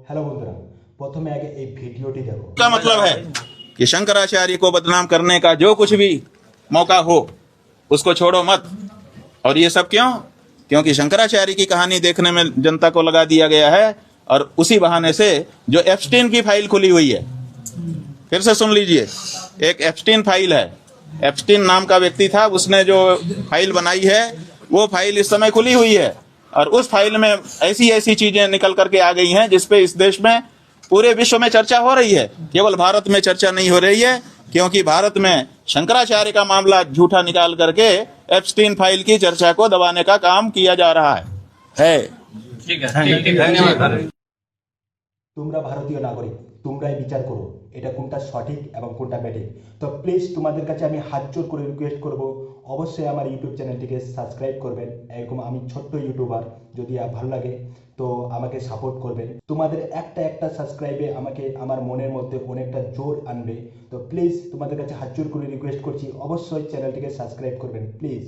Hello বন্ধুরা, প্রথমে আগে এই ভিডিওটি দেখো। का मतलब है कि शंकराचार्य को बदनाम करने का जो कुछ भी मौका हो उसको छोड़ो मत। और ये सब क्यों? क्योंकि शंकराचार्य की कहानी देखने में जनता को लगा दिया गया है और उसी बहाने से जो एप्स्टीन की फाइल खुली हुई है, फिर से सुन लीजिए, एक एप्स्टीन फाइल है। एप्स्टीन नाम का व्यक्ति था, उसने जो फाइल बनाई है वो फाइल इस समय खुली हुई है और उस फाइल में ऐसी ऐसी चीजें निकल करके आ गई हैं जिसपे इस देश में पूरे विश्व में चर्चा हो रही है। केवल भारत में चर्चा नहीं हो रही है, क्योंकि भारत में शंकराचार्य का मामला झूठा निकाल करके एप्स्टीन फाइल की चर्चा को दबाने का काम किया जा रहा है। ঠিক আছে ধন্যবাদ। তোমরা ভারতীয় নাগরিক, তোমরাই বিচার করো এটা কোনটা সঠিক এবং কোনটা ব্যাঠিক। তো প্লিজ তোমাদের কাছে আমি হাত জোর করে রিকোয়েস্ট করব, অবশ্যই আমার ইউটিউব চ্যানেলটিকে সাবস্ক্রাইব করবেন। এরকম আমি ছোট্ট ইউটিউবার, যদি ভালো লাগে তো আমাকে সাপোর্ট করবেন। তোমাদের একটা একটা সাবস্ক্রাইবে আমাকে আমার মনের মধ্যে অনেকটা জোর আনবে। তো প্লিজ তোমাদের কাছে হাত জোর করে রিকোয়েস্ট করছি, অবশ্যই চ্যানেলটিকে সাবস্ক্রাইব করবেন প্লিজ।